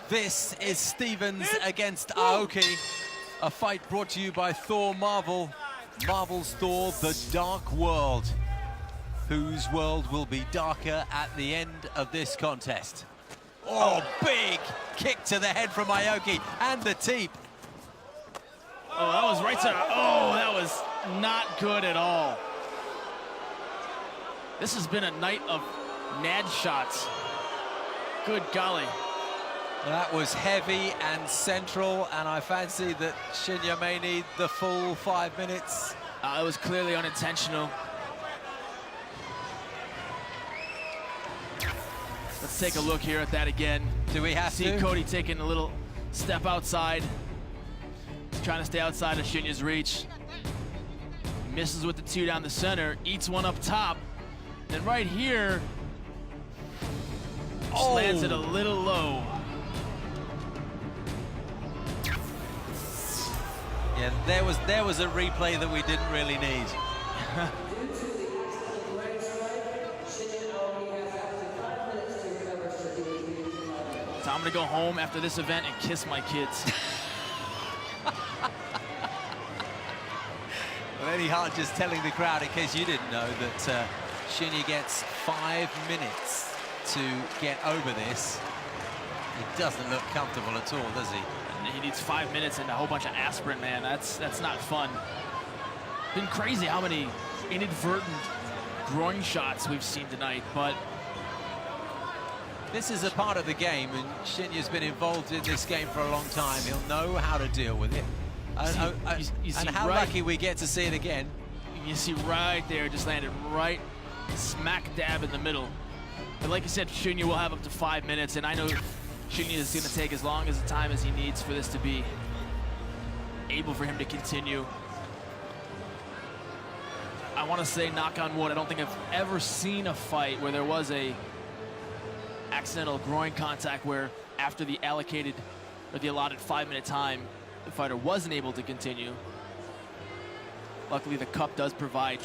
This is Stevens against Aoki, a fight brought to you by Thor Marvel. Marvel's Thor, the Dark World. Whose world will be darker at the end of this contest? Oh, big kick to the head from Aoki, and the teep. Oh, that was right to, oh, that was not good at all. This has been a night of nad shots. Good golly. That was heavy and central, and I fancy that Shinya may need the full 5 minutes. It was clearly unintentional. Let's take a look here at that again. Do we have to? See Cody taking a little step outside. He's trying to stay outside of Shinya's reach. Misses with the two down the center, eats one up top. And right here, lands it a little low. Yeah, there was a replay that we didn't really need. So I'm gonna go home after this event and kiss my kids. Well, any hard just telling the crowd, in case you didn't know, that Shinya gets 5 minutes to get over this. He doesn't look comfortable at all, does he? And he needs 5 minutes and a whole bunch of aspirin, man. That's not fun. Been crazy how many inadvertent groin shots we've seen tonight, but this is a part of the game, and Shinya's been involved in this game for a long time. He'll know how to deal with it. And how lucky we get to see it again. You see right there, just landed right smack dab in the middle. But like I said, Shinya will have up to 5 minutes, and I know Shinya is going to take as long as the time as he needs for this to be able for him to continue. I want to say, knock on wood, I don't think I've ever seen a fight where there was a accidental groin contact where after the allocated or the allotted 5 minute time, the fighter wasn't able to continue. Luckily, the cup does provide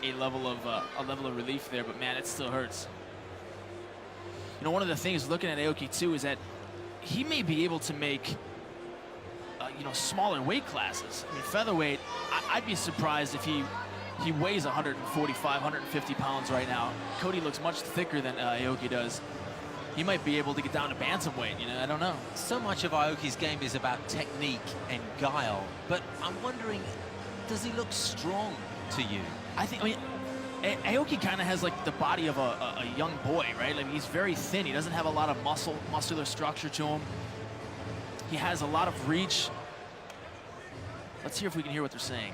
a level of relief there, but man, it still hurts. You know, one of the things looking at Aoki too is that he may be able to make you know, smaller weight classes. I mean, featherweight, I'd be surprised if he weighs 145, 150 pounds right now. Cody looks much thicker than Aoki does. He might be able to get down to bantamweight, you know, I don't know. So much of Aoki's game is about technique and guile, but I'm wondering, does he look strong to you? I mean, Aoki kind of has like the body of a young boy, right? I mean, he's very thin. He doesn't have a lot of muscular structure to him. He has a lot of reach. Let's hear if we can hear what they're saying.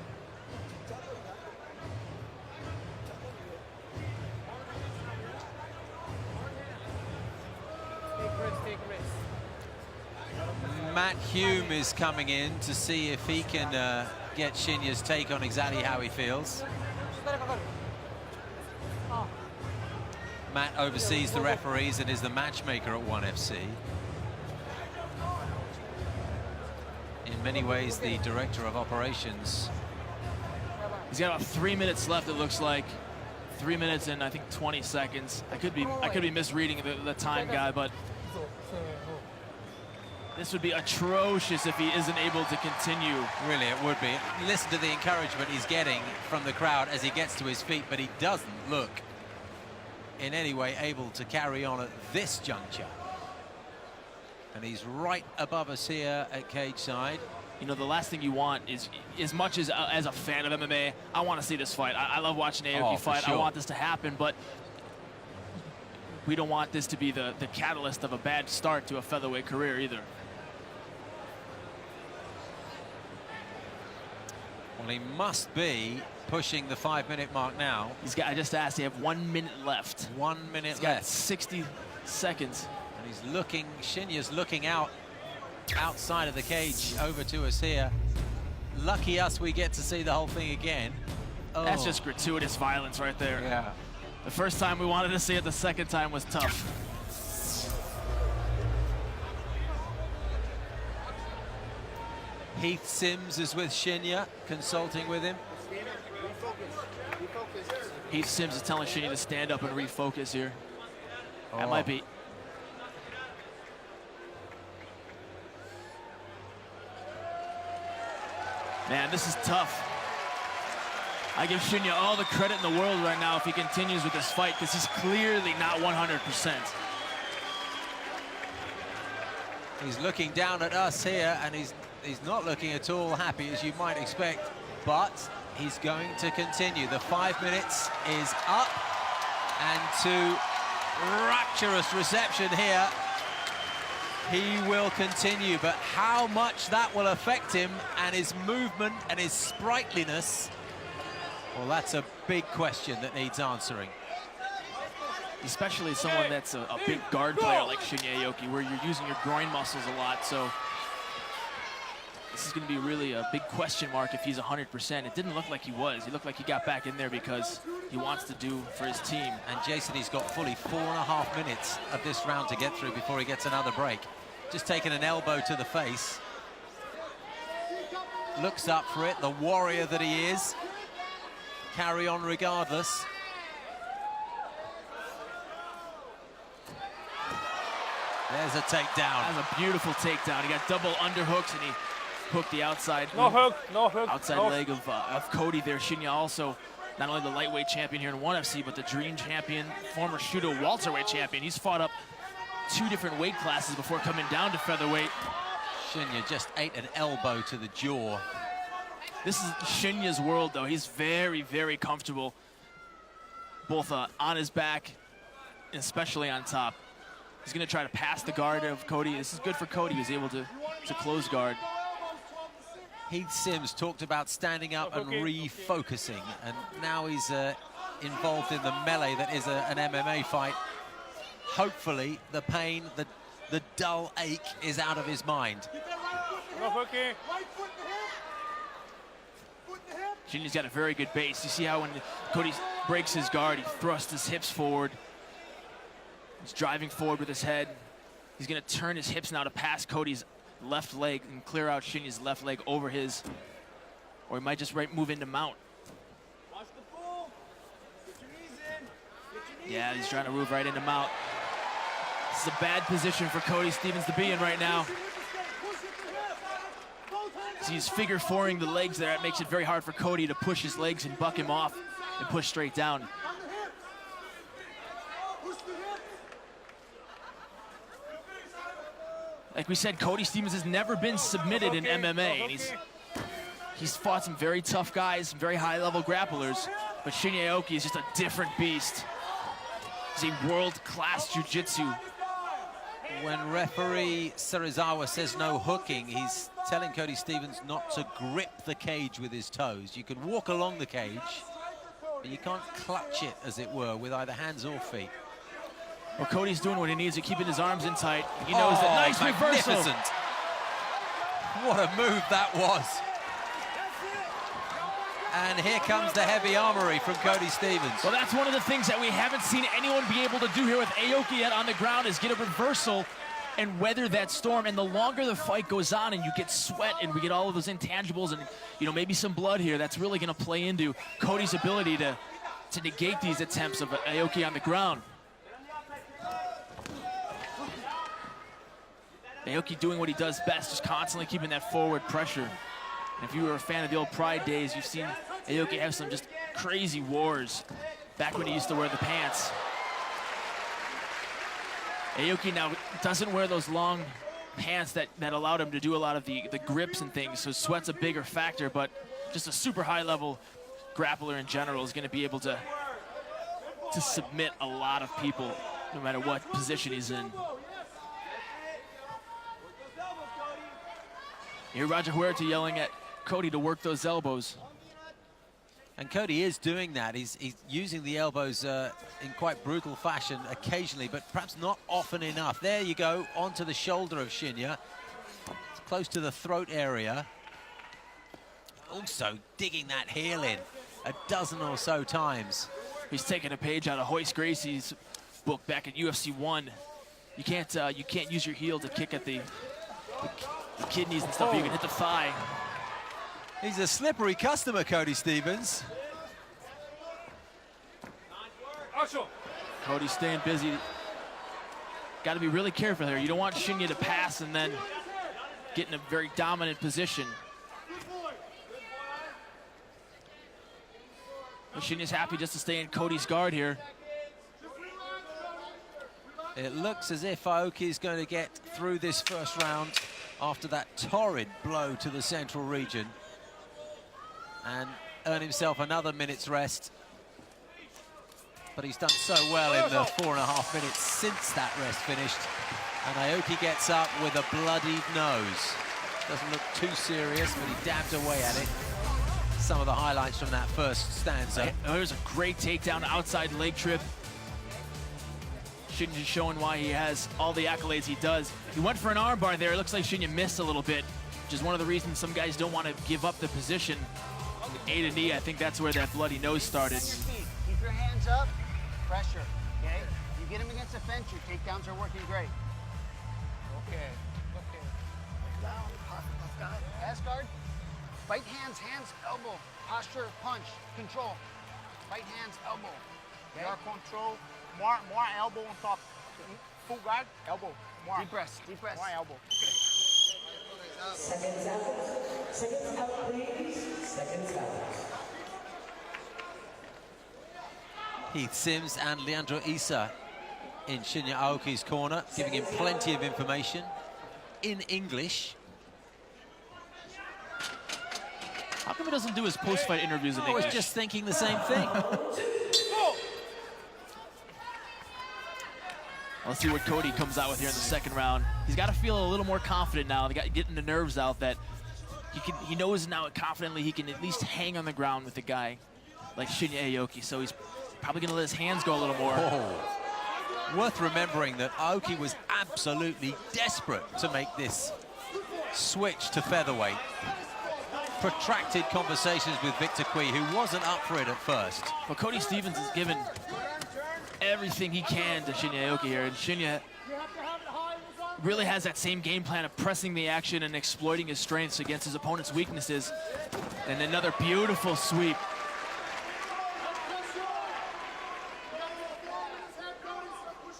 Matt Hume is coming in to see if he can get Shinya's take on exactly how he feels. Matt oversees the referees and is the matchmaker at 1FC. In many ways, the director of operations. He's got about 3 minutes left, it looks like. 3 minutes and I think 20 seconds. I could be misreading the time guy, but this would be atrocious if he isn't able to continue. Really, it would be. Listen to the encouragement he's getting from the crowd as he gets to his feet, but he doesn't look in any way able to carry on at this juncture. And he's right above us here at cage side. You know, the last thing you want is, as much as a fan of MMA, I want to see this fight. I love watching Aoki fight. Sure. I want this to happen, but we don't want this to be the catalyst of a bad start to a featherweight career either. Well, he must be pushing the 5 minute mark now. I just asked, they have 1 minute left. 1 minute He's left. got 60 seconds. And he's looking, Shinya's looking outside of the cage over to us here. Lucky us, we get to see the whole thing again. Oh. That's just gratuitous violence right there. Yeah. The first time we wanted to see it, the second time was tough. Heath Sims is with Shinya, consulting with him. Heath Sims is telling Shinya to stand up and refocus here. That might be. Man, this is tough. I give Shinya all the credit in the world right now if he continues with this fight, because he's clearly not 100%. He's looking down at us here, and he's not looking at all happy, as you might expect, but he's going to continue. The 5 minutes is up, and to rapturous reception here, he will continue, but how much that will affect him and his movement and his sprightliness, well, that's a big question that needs answering. Especially someone that's a big guard player like Shinya Aoki, where you're using your groin muscles a lot, so this is going to be really a big question mark if he's 100%. It didn't look like he was. He looked like he got back in there because he wants to do for his team. And Jason, he's got fully 4.5 minutes of this round to get through before he gets another break. Just taking an elbow to the face. Looks up for it, the warrior that he is. Carry on regardless. There's a takedown. That's a beautiful takedown. He got double underhooks, and he hooked the outside. No hook, no hook. Outside leg of Cody there. Shinya also not only the lightweight champion here in ONE FC, but the dream champion, former Shudo welterweight champion. He's fought up 2 different weight classes before coming down to featherweight. Shinya just ate an elbow to the jaw. This is Shinya's world, though. He's very, very comfortable, both on his back, and especially on top. He's going to try to pass the guard of Cody. This is good for Cody. He was able to close guard. Heath Sims talked about standing up and refocusing, and now he's involved in the melee that is an MMA fight. Hopefully, the pain, the dull ache is out of his mind. Shinya's got a very good base. You see how when Cody breaks his guard, he thrusts his hips forward. He's driving forward with his head. He's going to turn his hips now to pass Cody's left leg and clear out Shinya's left leg over his, or he might just move into mount. Watch the pull. Get your knees in. Get your knees Yeah, he's trying to move right into mount. This is a bad position for Cody Stevens to be in right now. So he's figure fouring the legs there. It makes it very hard for Cody to push his legs and buck him off and push straight down. Like we said, Cody Stevens has never been submitted in MMA, and he's fought some very tough guys, some very high-level grapplers, but Shinya Aoki is just a different beast. He's a world-class jiu-jitsu. When referee Serizawa says no hooking, he's telling Cody Stevens not to grip the cage with his toes. You can walk along the cage, but you can't clutch it, as it were, with either hands or feet. Well, Cody's doing what he needs to, keeping his arms in tight. He knows that. Nice reversal. What a move that was. And here comes the heavy armory from Cody Stevens. Well, that's one of the things that we haven't seen anyone be able to do here with Aoki yet on the ground, is get a reversal and weather that storm. And the longer the fight goes on and you get sweat and we get all of those intangibles and, you know, maybe some blood here, that's really going to play into Cody's ability to negate these attempts of Aoki on the ground. Aoki doing what he does best, just constantly keeping that forward pressure. And if you were a fan of the old Pride days, you've seen Aoki have some just crazy wars back when he used to wear the pants. Aoki now doesn't wear those long pants that allowed him to do a lot of the grips and things, so sweat's a bigger factor, but just a super high-level grappler in general is going to be able to submit a lot of people, no matter what position he's in. Here, Roger Huerta yelling at Cody to work those elbows. And Cody is doing that. He's using the elbows in quite brutal fashion occasionally, but perhaps not often enough. There you go, onto the shoulder of Shinya. It's close to the throat area. Also digging that heel in a dozen or so times. He's taking a page out of Royce Gracie's book back at UFC 1. You can't use your heel to kick at the kidneys and stuff. You can hit the thigh. He's a slippery customer, Cody Stevens. Cody's staying busy. Got to be really careful here. You don't want Shinya to pass and then get in a very dominant position. Shinya's happy just to stay in Cody's guard here. It looks as if Aoki's going to get through this first round after that torrid blow to the central region and earn himself another minute's rest. But he's done so well in the 4.5 minutes since that rest finished. And Aoki gets up with a bloodied nose. Doesn't look too serious, but he dabbed away at it. Some of the highlights from that first stanza. There's a great takedown, outside leg trip. Shinya showing why he has all the accolades he does. He went for an armbar there. It looks like Shinya missed a little bit, which is one of the reasons some guys don't want to give up the position. A to knee, I think that's where that bloody nose started. Keep your hands up, pressure, okay? You get him against the fence, your takedowns are working great. Okay. Down, left guard. Pass guard. Fight hands, elbow, posture, punch, control. Fight hands, elbow. Okay? More control, more elbow on top. Full guard, elbow. More. Deep breaths. More elbow. Seconds out, please. Seconds out. Heath Sims and Leandro Issa in Shinya Aoki's corner, giving him plenty of information in English. How come he doesn't do his post-fight interviews in I English? was just thinking the same thing. Let's see what Cody comes out with here in the second round. He's got to feel a little more confident now. They got getting the nerves out that he knows now confidently he can at least hang on the ground with a guy like Shinya Aoki. So he's probably going to let his hands go a little more. Oh. Worth remembering that Aoki was absolutely desperate to make this switch to featherweight. Protracted conversations with Victor Cui, who wasn't up for it at first. But Cody Stevens has given everything he can to Shinya Aoki here, and Shinya really has that same game plan of pressing the action and exploiting his strengths against his opponent's weaknesses. And another beautiful sweep.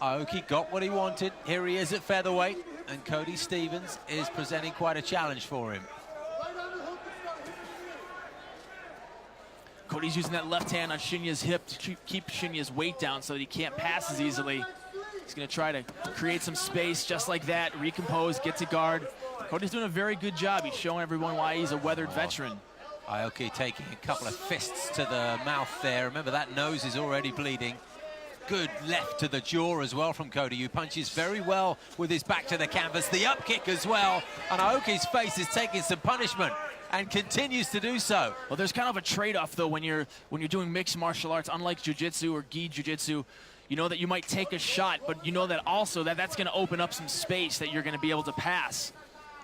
Aoki got what he wanted. Here he is at featherweight, and Cody Stevens is presenting quite a challenge for him. Cody's using that left hand on Shinya's hip to keep Shinya's weight down so that he can't pass as easily. He's going to try to create some space just like that, recompose, get to guard. Cody's doing a very good job. He's showing everyone why he's a weathered veteran. Aoki taking a couple of fists to the mouth there. Remember, that nose is already bleeding. Good left to the jaw as well from Cody, who punches very well with his back to the canvas. The up kick as well, and Aoki's face is taking some punishment and continues to do so. Well, there's kind of a trade-off, though, when you're doing mixed martial arts, unlike jiu-jitsu or gi jiu-jitsu. You know that you might take a shot, but you know that also that's going to open up some space that you're going to be able to pass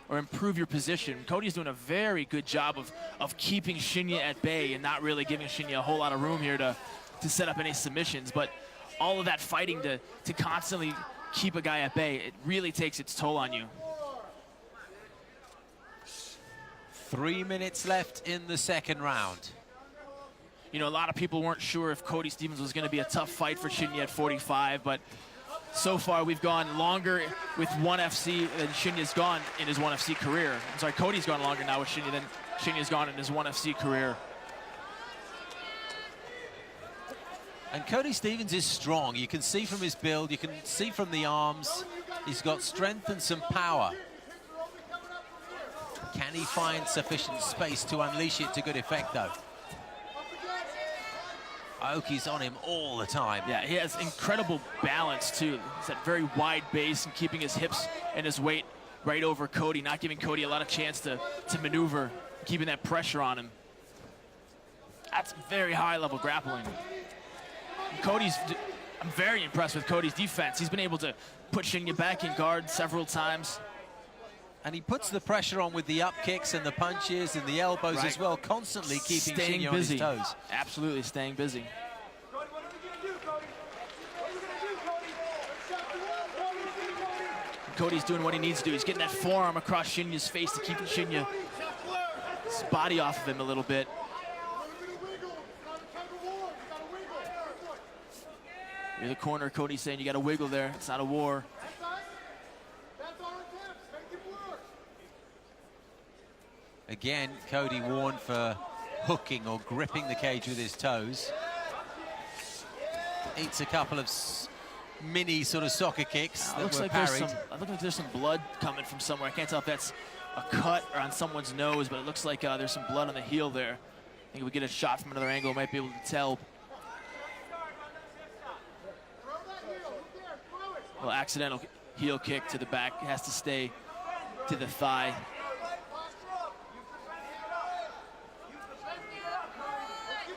or improve your position. Cody's doing a very good job of keeping Shinya at bay and not really giving Shinya a whole lot of room here to set up any submissions. But all of that fighting to constantly keep a guy at bay, it really takes its toll on you. 3 minutes left in the second round. You know, a lot of people weren't sure if Cody Stevens was going to be a tough fight for Shinya at 45, but so far we've gone longer with ONE FC than Shinya's gone in his ONE FC career. I'm sorry, Cody's gone longer now with Shinya than Shinya's gone in his ONE FC career. And Cody Stevens is strong. You can see from his build, you can see from the arms. He's got strength and some power. Can he find sufficient space to unleash it to good effect, though? Aoki's on him all the time. Yeah, he has incredible balance, too. He's that very wide base and keeping his hips and his weight right over Cody, not giving Cody a lot of chance to maneuver, keeping that pressure on him. That's very high-level grappling. I'm very impressed with Cody's defense. He's been able to put Shinya back in guard several times. And he puts the pressure on with the up kicks and the punches and the elbows as well, constantly keeping Shinya on his toes. Absolutely staying busy. Cody, what are we going to do, Cody? What are we going to do, Cody? Cody's doing what he needs to do. He's getting that forearm across Shinya's face to keep Shinya's body off of him a little bit. Near the corner, Cody's saying you got to wiggle there. It's not a war. Again, Cody warned for hooking or gripping the cage with his toes. Eats a couple of mini sort of soccer kicks that looks were like parried. looks like there's some blood coming from somewhere. I can't tell if that's a cut or on someone's nose, but it looks like there's some blood on the heel there. I think if we get a shot from another angle, we might be able to tell. Well, accidental heel kick to the back. It has to stay to the thigh.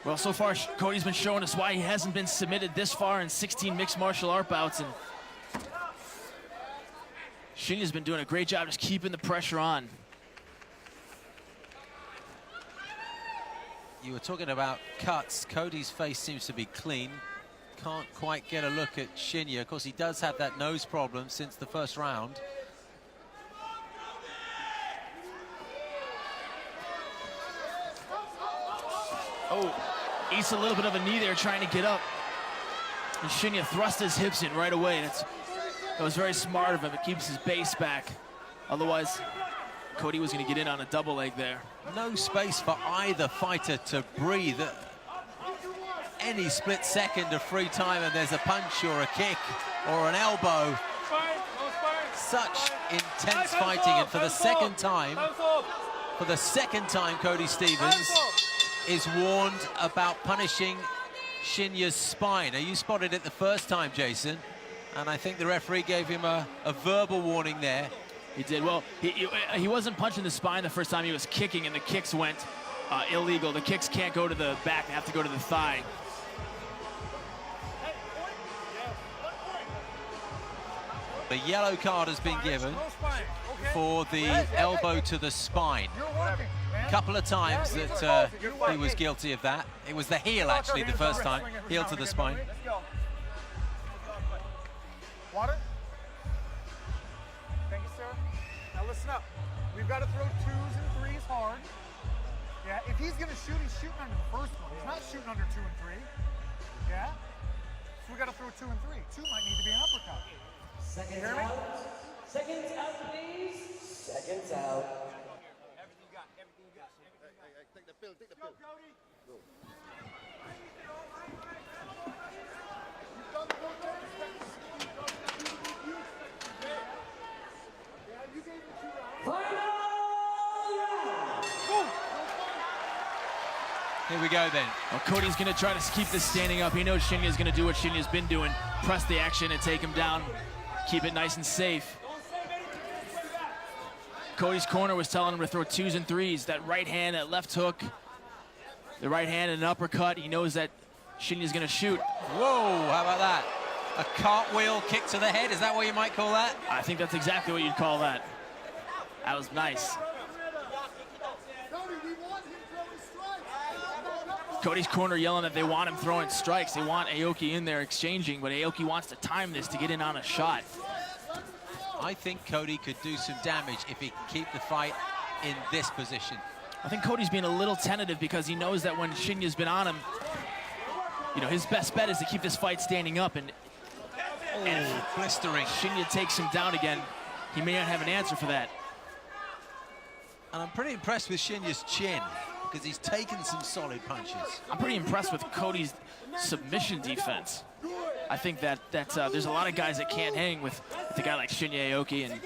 Well, so far, Cody's been showing us why he hasn't been submitted this far in 16 mixed martial art bouts. And Shinya's been doing a great job just keeping the pressure on. You were talking about cuts. Cody's face seems to be clean. Can't quite get a look at Shinya. Of course, he does have that nose problem since the first round. Oh, eats a little bit of a knee there trying to get up. And Shinya thrust his hips in right away. And that was very smart of him. It keeps his base back. Otherwise, Cody was going to get in on a double leg there. No space for either fighter to breathe. Any split second of free time and there's a punch or a kick or an elbow. Such intense fighting, and for the second time, Cody Stevens is warned about punishing Shinya's spine. Now, you spotted it the first time, Jason, and I think the referee gave him a verbal warning there. He did. Well, he wasn't punching the spine the first time. He was kicking, and the kicks went illegal. The kicks can't go to the back. They have to go to the thigh. The yellow card has been given for the elbow to the spine. A couple of times that he was guilty of that. It was the heel, actually, the first time. Heel to the spine. Water? Thank you, sir. Now listen up. We've got to throw 2s and 3s hard. Yeah, if he's going to shoot, he's shooting under the first one. He's not shooting under 2 and 3. Yeah? So we got to throw 2 and 3. 2 might need to be an uppercut. Seconds out. Seconds out, please. Seconds out. Everything you got, everything you got. Take the pill, take the pill. Go, Cody. Go. Final round. Here we go then. Well, Cody's going to try to keep this standing up. He knows Shinya's going to do what Shinya's been doing. Press the action and take him down. Keep it nice and safe. Cody's corner was telling him to throw 2s and 3s. That right hand, that left hook, the right hand and an uppercut. He knows that Shinya's going to shoot. Whoa, how about that? A cartwheel kick to the head, is that what you might call that? I think that's exactly what you'd call that. That was nice. Cody's corner yelling that they want him throwing strikes. They want Aoki in there exchanging, but Aoki wants to time this to get in on a shot. I think Cody could do some damage if he can keep the fight in this position. I think Cody's being a little tentative because he knows that when Shinya's been on him, you know, his best bet is to keep this fight standing up. And Blistering. Shinya takes him down again, he may not have an answer for that. And I'm pretty impressed with Shinya's chin, because he's taken some solid punches. I'm pretty impressed with Cody's submission defense. I think that there's a lot of guys that can't hang with a guy like Shinya Aoki, and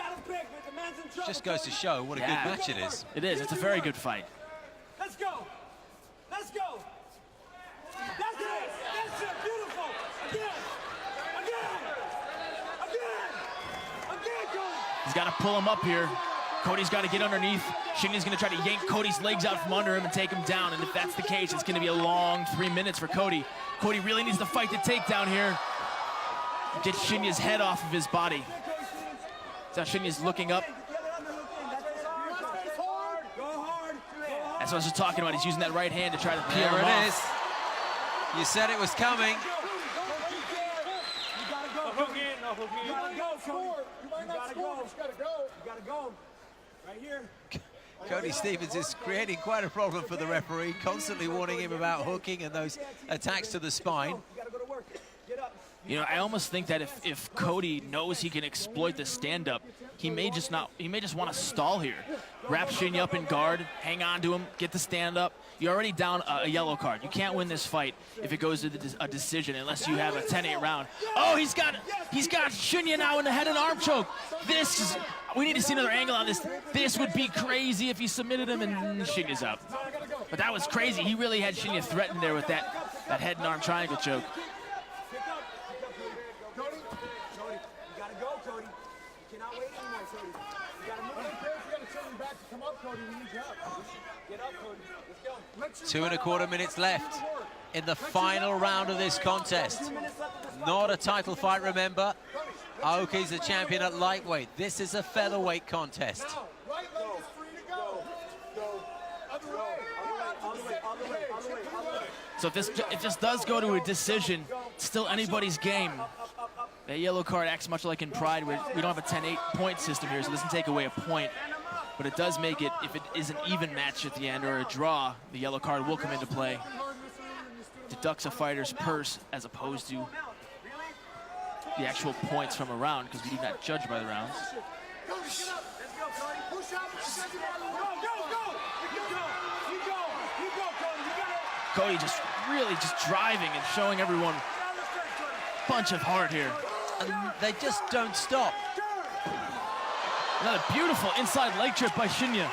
Just goes to show what a good match it is. It is. It's a very good fight. Let's go. Let's go. That's it. That's it. Beautiful. Again. Go. He's got to pull him up here. Cody's got to get underneath. Shinya's going to try to yank Cody's legs out from under him and take him down. And if that's the case, it's going to be a long 3 minutes for Cody. Cody really needs to fight the takedown here. Get Shinya's head off of his body. So Shinya's looking up. That's what I was just talking about. He's using that right hand to try to peel him off. There it is. You said it was coming. Right here. Cody Stevens is creating quite a problem for the referee, constantly warning him about hooking and those attacks to the spine. You gotta go to work. Get up. You know, I almost think that if Cody knows he can exploit the stand-up, he may just want to stall here. Wrap Shinya up in guard, hang on to him, get the stand-up. You're already down a yellow card. You can't win this fight if it goes to a decision unless you have a 10-8 round. Oh, he's got Shinya now in the head and arm choke. We need to see another angle on this. This would be crazy if he submitted him and Shinya's out. But that was crazy. He really had Shinya threatened there with that head and arm triangle choke. Cody, you gotta go, Cody. You cannot wait anymore, Cody. You gotta move. You gotta turn him back to come up, Cody. We need you up. Get up, Cody. Let's go. 2.25 minutes left in the final round of this contest. Not a title fight, remember. Aoki's the champion at lightweight. This is a featherweight contest. Now, right leg is free to go. Go. Other way. Other way. So if this does go to a decision, it's still anybody's game. That yellow card acts much like in Pride, where we don't have a 10-8 point system here, so it doesn't take away a point. But it does make it, if it is an even match at the end or a draw, the yellow card will come into play. Deducts a fighter's purse as opposed to the actual points from a round, because we do not judge by the rounds. Cody really driving and showing everyone a bunch of heart here. And they just don't stop. Another beautiful inside leg trip by Shinya.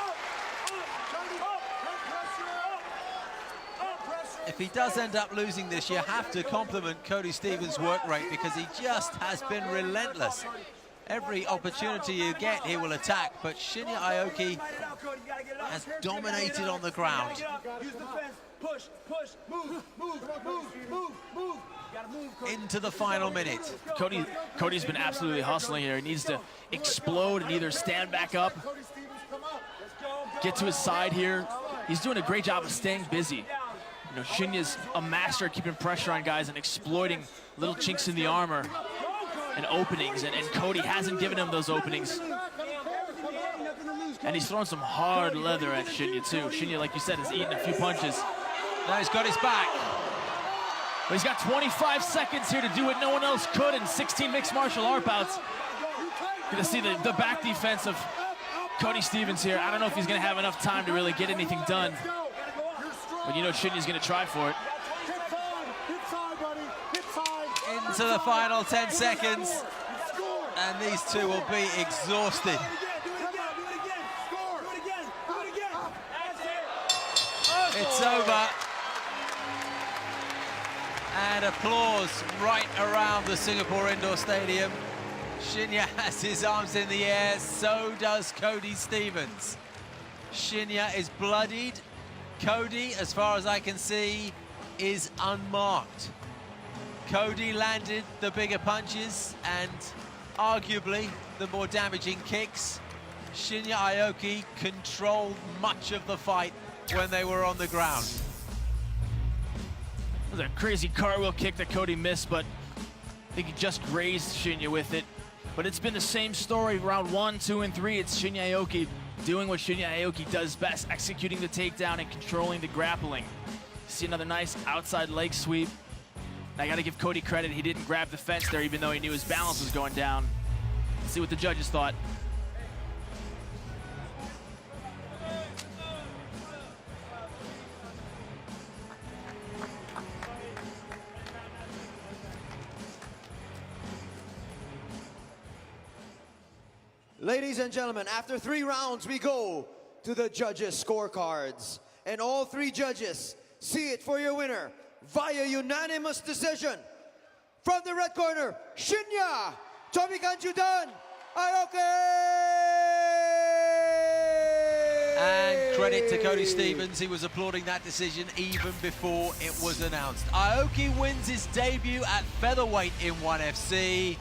If he does end up losing this, you have to compliment Cody Stevens' work rate, because he just has been relentless. Every opportunity you get, he will attack, but Shinya Aoki has dominated on the ground. Use the fence. Push, move. Into the final minute. Cody's been absolutely hustling here. He needs to explode and either stand back up, get to his side here. He's doing a great job of staying busy. You know, Shinya's a master at keeping pressure on guys and exploiting little chinks in the armor and openings, and Cody hasn't given him those openings. And he's throwing some hard leather at Shinya too. Shinya, like you said, has eaten a few punches. Now he's got his back. But he's got 25 seconds here to do what no one else could in 16 mixed martial art bouts. Gonna see the back defense of Cody Stevens here. I don't know if he's gonna have enough time to really get anything done. But you know Shinya's gonna try for it. Into the final 10 seconds. And these two will be exhausted. It's over. And applause right around the Singapore Indoor Stadium. Shinya has his arms in the air, so does Cody Stevens. Shinya is bloodied. Cody, as far as I can see, is unmarked. Cody landed the bigger punches and arguably the more damaging kicks. Shinya Aoki controlled much of the fight when they were on the ground. It was a crazy cartwheel kick that Cody missed, but I think he just grazed Shinya with it. But it's been the same story round 1, 2, and 3. It's Shinya Aoki doing what Shinya Aoki does best, executing the takedown and controlling the grappling. See another nice outside leg sweep. I gotta give Cody credit, he didn't grab the fence there even though he knew his balance was going down. Let's see what the judges thought. Ladies and gentlemen, after 3 rounds, we go to the judges' scorecards. And all 3 judges see it for your winner via unanimous decision. From the red corner, Shinya Aoki! And credit to Cody Stevens, he was applauding that decision even before it was announced. Aoki wins his debut at featherweight in ONE FC.